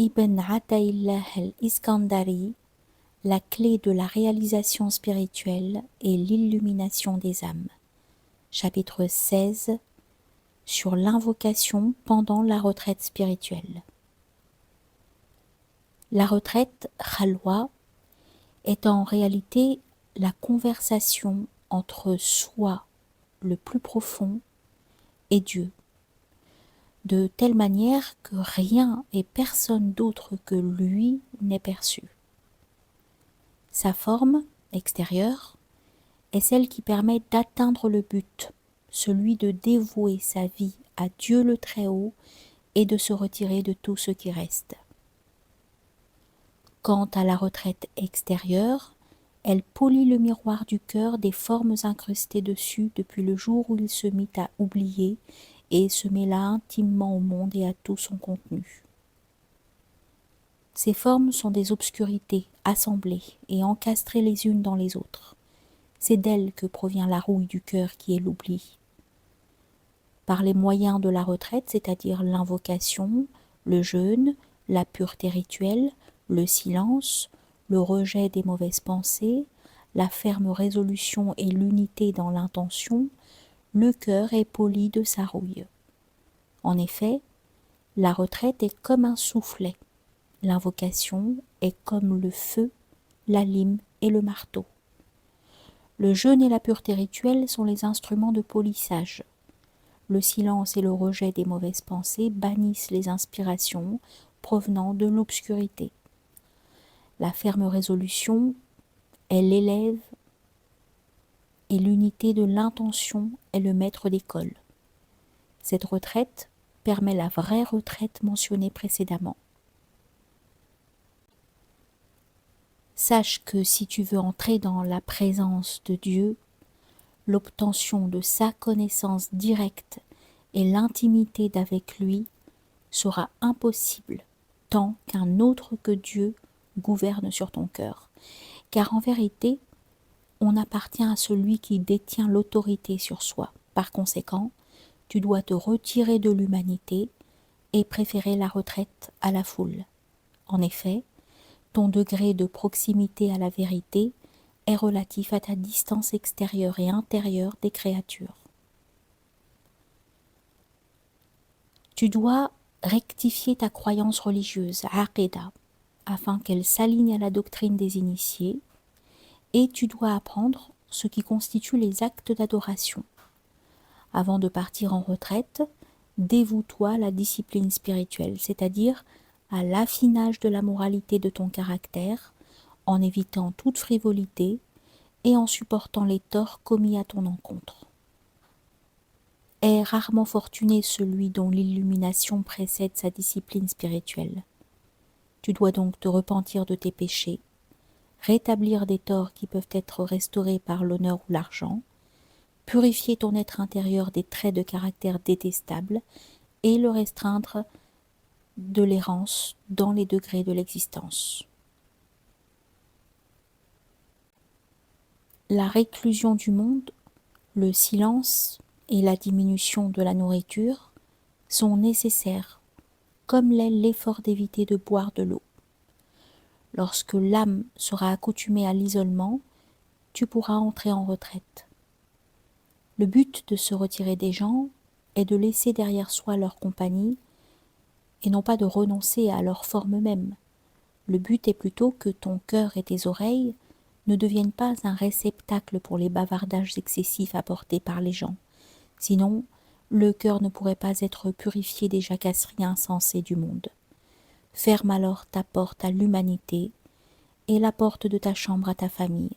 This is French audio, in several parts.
Ibn Ataillah al-Iskandari, la clé de la réalisation spirituelle et l'illumination des âmes. Chapitre 16 sur l'invocation pendant la retraite spirituelle. La retraite Khalwa est en réalité la conversation entre soi, le plus profond, et Dieu, de telle manière que rien et personne d'autre que lui n'est perçu. Sa forme extérieure est celle qui permet d'atteindre le but, celui de dévouer sa vie à Dieu le Très-Haut et de se retirer de tout ce qui reste. Quant à la retraite extérieure, elle polit le miroir du cœur des formes incrustées dessus depuis le jour où il se mit à oublier et se mêla intimement au monde et à tout son contenu. Ces formes sont des obscurités assemblées et encastrées les unes dans les autres. C'est d'elles que provient la rouille du cœur qui est l'oubli. Par les moyens de la retraite, c'est-à-dire l'invocation, le jeûne, la pureté rituelle, le silence, le rejet des mauvaises pensées, la ferme résolution et l'unité dans l'intention, le cœur est poli de sa rouille. En effet, la retraite est comme un soufflet, l'invocation est comme le feu, la lime et le marteau. Le jeûne et la pureté rituelle sont les instruments de polissage. Le silence et le rejet des mauvaises pensées bannissent les inspirations provenant de l'obscurité. La ferme résolution est l'élève et l'unité de l'intention est le maître d'école. Cette retraite permet la vraie retraite mentionnée précédemment. Sache que si tu veux entrer dans la présence de Dieu, l'obtention de sa connaissance directe et l'intimité d'avec lui sera impossible tant qu'un autre que Dieu gouverne sur ton cœur. Car en vérité, on appartient à celui qui détient l'autorité sur soi. Par conséquent, tu dois te retirer de l'humanité et préférer la retraite à la foule. En effet, ton degré de proximité à la vérité est relatif à ta distance extérieure et intérieure des créatures. Tu dois rectifier ta croyance religieuse, aqidah, afin qu'elle s'aligne à la doctrine des initiés, et tu dois apprendre ce qui constitue les actes d'adoration. Avant de partir en retraite, dévoue-toi à la discipline spirituelle, c'est-à-dire à l'affinage de la moralité de ton caractère, en évitant toute frivolité et en supportant les torts commis à ton encontre. Est rarement fortuné celui dont l'illumination précède sa discipline spirituelle. Tu dois donc te repentir de tes péchés, rétablir des torts qui peuvent être restaurés par l'honneur ou l'argent, purifier ton être intérieur des traits de caractère détestables et le restreindre de l'errance dans les degrés de l'existence. La réclusion du monde, le silence et la diminution de la nourriture sont nécessaires, comme l'est l'effort d'éviter de boire de l'eau. Lorsque l'âme sera accoutumée à l'isolement, tu pourras entrer en retraite. Le but de se retirer des gens est de laisser derrière soi leur compagnie et non pas de renoncer à leur forme même. Le but est plutôt que ton cœur et tes oreilles ne deviennent pas un réceptacle pour les bavardages excessifs apportés par les gens. Sinon, le cœur ne pourrait pas être purifié des jacasseries insensées du monde. Ferme alors ta porte à l'humanité et la porte de ta chambre à ta famille,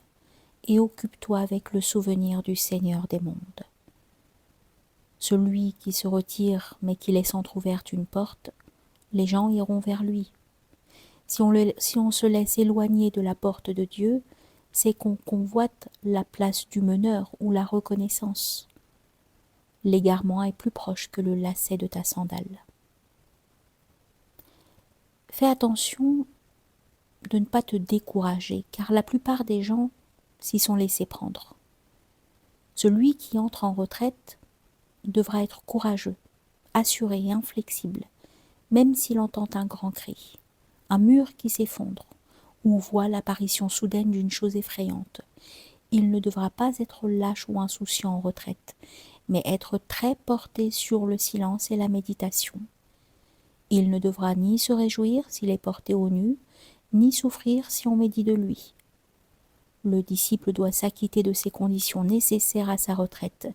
et occupe-toi avec le souvenir du Seigneur des mondes. Celui qui se retire mais qui laisse entr'ouverte une porte, les gens iront vers lui. Si on se laisse éloigner de la porte de Dieu, c'est qu'on convoite la place du meneur ou la reconnaissance. L'égarement est plus proche que le lacet de ta sandale. Fais attention de ne pas te décourager, car la plupart des gens s'y sont laissés prendre. Celui qui entre en retraite devra être courageux, assuré et inflexible, même s'il entend un grand cri. un mur qui s'effondre, ou voit l'apparition soudaine d'une chose effrayante. Il ne devra pas être lâche ou insouciant en retraite, mais être très porté sur le silence et la méditation. Il ne devra ni se réjouir s'il est porté au nu, ni souffrir si on médit de lui. Le disciple doit s'acquitter de ces conditions nécessaires à sa retraite,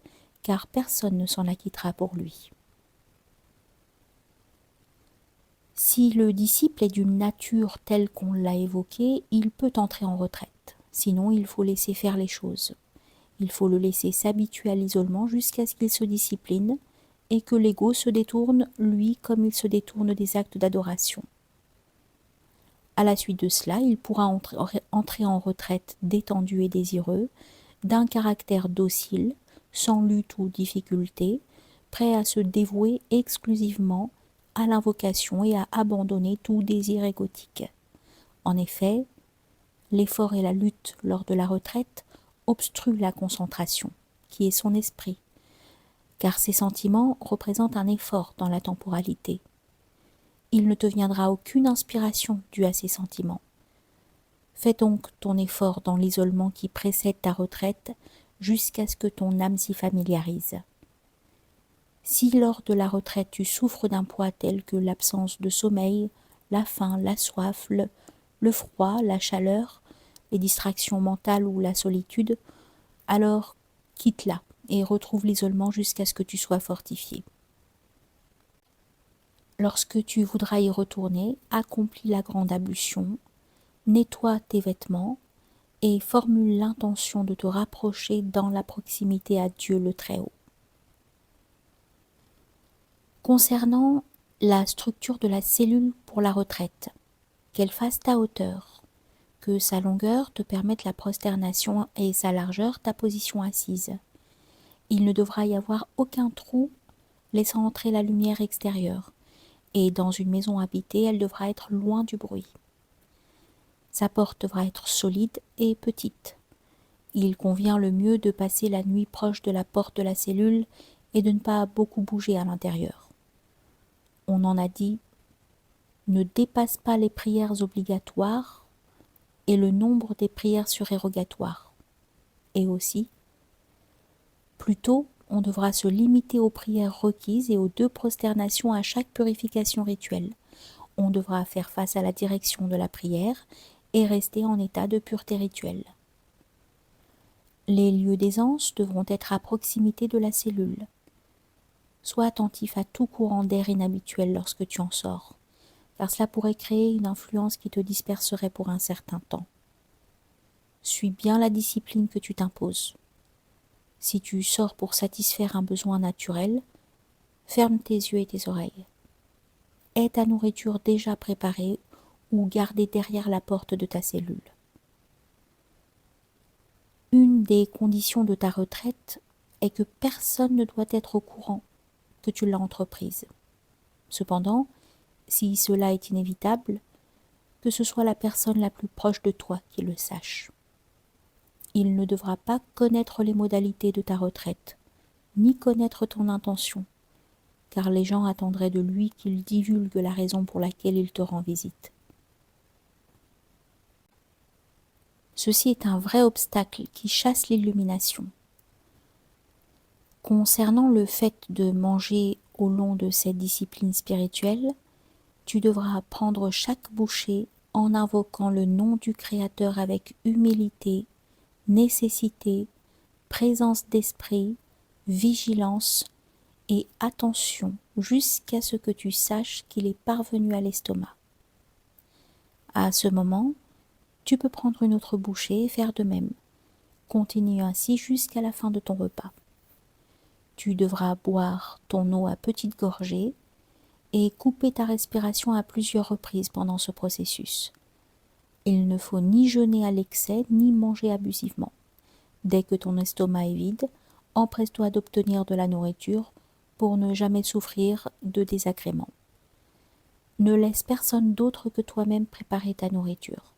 car personne ne s'en acquittera pour lui. Si le disciple est d'une nature telle qu'on l'a évoquée, il peut entrer en retraite. Sinon, il faut laisser faire les choses. Il faut le laisser s'habituer à l'isolement jusqu'à ce qu'il se discipline et que l'ego se détourne, lui, comme il se détourne des actes d'adoration. À la suite de cela, il pourra entrer en retraite détendu et désireux, d'un caractère docile, sans lutte ou difficulté, prêt à se dévouer exclusivement à l'invocation et à abandonner tout désir égotique. En effet, l'effort et la lutte lors de la retraite obstruent la concentration, qui est son esprit, car ces sentiments représentent un effort dans la temporalité. Il ne te viendra aucune inspiration due à ces sentiments. Fais donc ton effort dans l'isolement qui précède ta retraite jusqu'à ce que ton âme s'y familiarise. Si lors de la retraite tu souffres d'un poids tel que l'absence de sommeil, la faim, la soif, le froid, la chaleur, les distractions mentales ou la solitude, alors quitte-la et retrouve l'isolement jusqu'à ce que tu sois fortifié. Lorsque tu voudras y retourner, accomplis la grande ablution, nettoie tes vêtements et formule l'intention de te rapprocher dans la proximité à Dieu le Très-Haut. Concernant la structure de la cellule pour la retraite, qu'elle fasse ta hauteur, que sa longueur te permette la prosternation et sa largeur ta position assise. Il ne devra y avoir aucun trou laissant entrer la lumière extérieure, et dans une maison habitée, elle devra être loin du bruit. Sa porte devra être solide et petite. Il convient le mieux de passer la nuit proche de la porte de la cellule et de ne pas beaucoup bouger à l'intérieur. On en a dit, ne dépasse pas les prières obligatoires et le nombre des prières surérogatoires. Et aussi, plutôt, on devra se limiter aux prières requises et aux 2 prosternations à chaque purification rituelle. On devra faire face à la direction de la prière et rester en état de pureté rituelle. Les lieux d'aisance devront être à proximité de la cellule. Sois attentif à tout courant d'air inhabituel lorsque tu en sors, car cela pourrait créer une influence qui te disperserait pour un certain temps. Suis bien la discipline que tu t'imposes. Si tu sors pour satisfaire un besoin naturel, ferme tes yeux et tes oreilles. Aie ta nourriture déjà préparée ou gardée derrière la porte de ta cellule. Une des conditions de ta retraite est que personne ne doit être au courant que tu l'as entreprise. Cependant, si cela est inévitable, que ce soit la personne la plus proche de toi qui le sache. Il ne devra pas connaître les modalités de ta retraite, ni connaître ton intention, car les gens attendraient de lui qu'il divulgue la raison pour laquelle il te rend visite. Ceci est un vrai obstacle qui chasse l'illumination. Concernant le fait de manger au long de cette discipline spirituelle, tu devras prendre chaque bouchée en invoquant le nom du Créateur avec humilité, nécessité, présence d'esprit, vigilance et attention jusqu'à ce que tu saches qu'il est parvenu à l'estomac. À ce moment, tu peux prendre une autre bouchée et faire de même. Continue ainsi jusqu'à la fin de ton repas. Tu devras boire ton eau à petites gorgées et couper ta respiration à plusieurs reprises pendant ce processus. Il ne faut ni jeûner à l'excès ni manger abusivement. Dès que ton estomac est vide, empresse-toi d'obtenir de la nourriture pour ne jamais souffrir de désagréments. Ne laisse personne d'autre que toi-même préparer ta nourriture.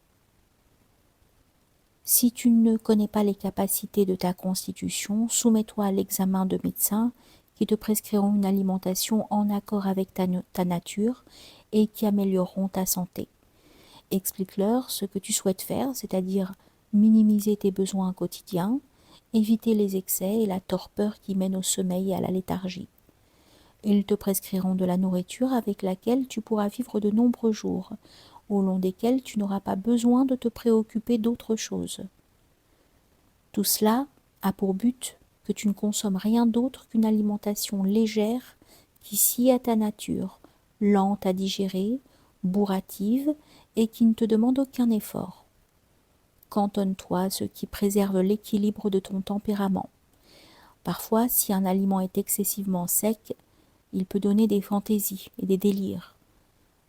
Si tu ne connais pas les capacités de ta constitution, soumets-toi à l'examen de médecins qui te prescriront une alimentation en accord avec ta nature et qui amélioreront ta santé. explique-leur ce que tu souhaites faire, c'est-à-dire minimiser tes besoins quotidiens, éviter les excès et la torpeur qui mène au sommeil et à la léthargie. Ils te prescriront de la nourriture avec laquelle tu pourras vivre de nombreux jours, au long desquels tu n'auras pas besoin de te préoccuper d'autre chose. Tout cela a pour but que tu ne consommes rien d'autre qu'une alimentation légère qui scie à ta nature, lente à digérer, bourrative et qui ne te demande aucun effort. Cantonne-toi à ce qui préserve l'équilibre de ton tempérament. Parfois, si un aliment est excessivement sec, il peut donner des fantaisies et des délires.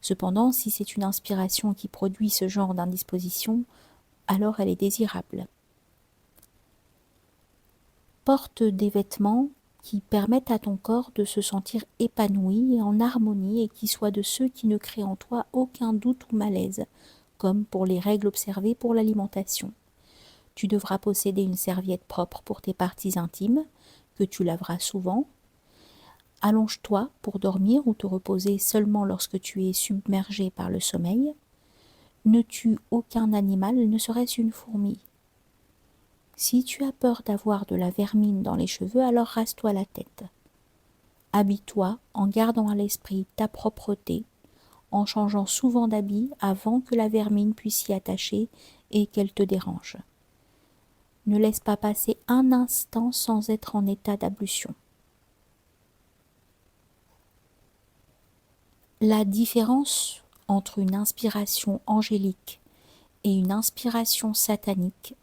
Cependant, si c'est une inspiration qui produit ce genre d'indisposition, alors elle est désirable. Porte des vêtements qui permettent à ton corps de se sentir épanoui et en harmonie et qui soient de ceux qui ne créent en toi aucun doute ou malaise, comme pour les règles observées pour l'alimentation. Tu devras posséder une serviette propre pour tes parties intimes, que tu laveras souvent. Allonge-toi pour dormir ou te reposer seulement lorsque tu es submergé par le sommeil. Ne tue aucun animal, ne serait-ce une fourmi. Si tu as peur d'avoir de la vermine dans les cheveux, alors rase-toi la tête. Habille-toi en gardant à l'esprit ta propreté, en changeant souvent d'habit avant que la vermine puisse s'y attacher et qu'elle te dérange. Ne laisse pas passer un instant sans être en état d'ablution. La différence entre une inspiration angélique et une inspiration satanique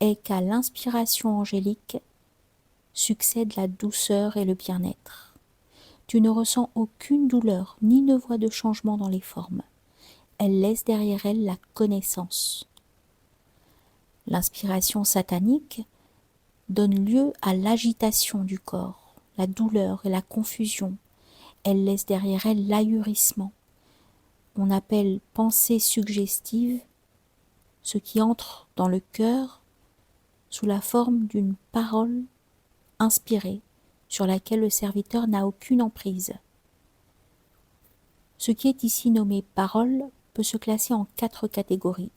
est qu'à l'inspiration angélique succède la douceur et le bien-être. Tu ne ressens aucune douleur ni ne vois de changement dans les formes. Elle laisse derrière elle la connaissance. L'inspiration satanique donne lieu à l'agitation du corps, la douleur et la confusion. Elle laisse derrière elle l'ahurissement. On appelle pensée suggestive ce qui entre dans le cœur sous la forme d'une parole inspirée sur laquelle le serviteur n'a aucune emprise. Ce qui est ici nommé parole peut se classer en 4 catégories.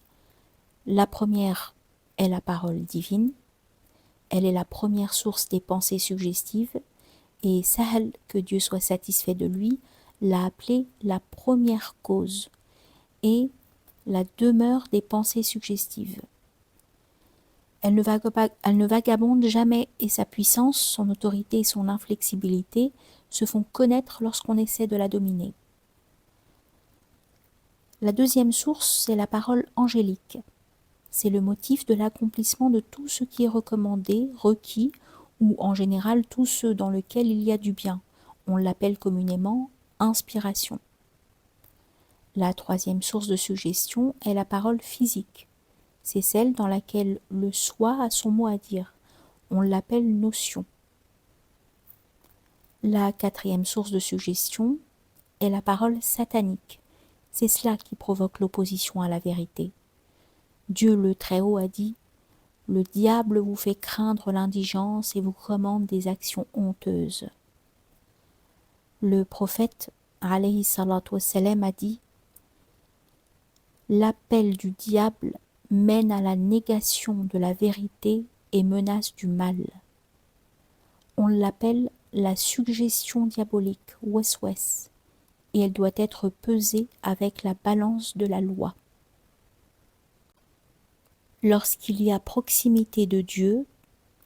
La première est la parole divine. Elle est la première source des pensées suggestives et Sahel, que Dieu soit satisfait de lui, l'a appelée la première cause et la demeure des pensées suggestives. Elle ne vagabonde jamais et sa puissance, son autorité et son inflexibilité se font connaître lorsqu'on essaie de la dominer. La deuxième source, c'est la parole angélique. C'est le motif de l'accomplissement de tout ce qui est recommandé, requis, ou en général tout ce dans lequel il y a du bien. On l'appelle communément inspiration. La troisième source de suggestion est la parole physique. C'est celle dans laquelle le soi a son mot à dire. On l'appelle notion. La quatrième source de suggestion est la parole satanique. C'est cela qui provoque l'opposition à la vérité. Dieu le Très-Haut a dit « Le diable vous fait craindre l'indigence et vous commande des actions honteuses. » Le prophète alayhi salatu wassalam a dit « L'appel du diable mène à la négation de la vérité et menace du mal. » On l'appelle la suggestion diabolique, waswas, et elle doit être pesée avec la balance de la loi. Lorsqu'il y a proximité de Dieu,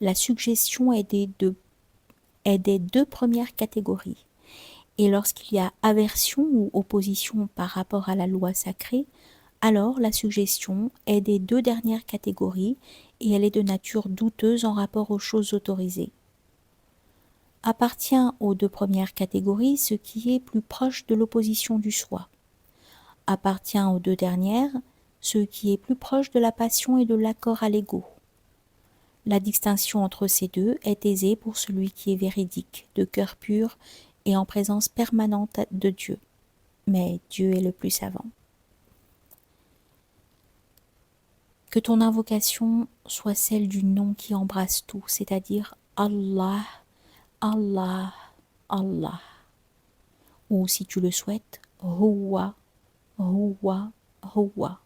la suggestion est des deux premières catégories. Et lorsqu'il y a aversion ou opposition par rapport à la loi sacrée, alors la suggestion est des 2 dernières catégories et elle est de nature douteuse en rapport aux choses autorisées. Appartient aux 2 premières catégories ce qui est plus proche de l'opposition du soi. Appartient aux 2 dernières ce qui est plus proche de la passion et de l'accord à l'ego. La distinction entre ces deux est aisée pour celui qui est véridique, de cœur pur et en présence permanente de Dieu. Mais Dieu est le plus savant. Que ton invocation soit celle du nom qui embrasse tout, c'est-à-dire Allah, Allah, Allah. Ou si tu le souhaites, Huwa, Huwa, Huwa.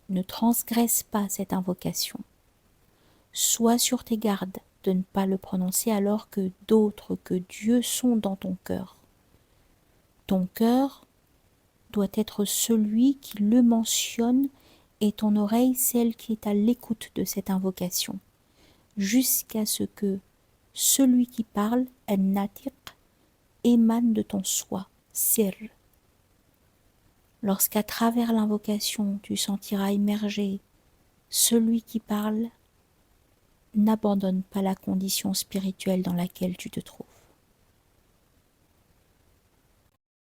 Ne transgresse pas cette invocation. Sois sur tes gardes de ne pas le prononcer alors que d'autres que Dieu sont dans ton cœur. Ton cœur doit être celui qui le mentionne et ton oreille celle qui est à l'écoute de cette invocation, jusqu'à ce que celui qui parle, al-natiq, émane de ton soi, sir. Lorsqu'à travers l'invocation tu sentiras émerger celui qui parle, n'abandonne pas la condition spirituelle dans laquelle tu te trouves.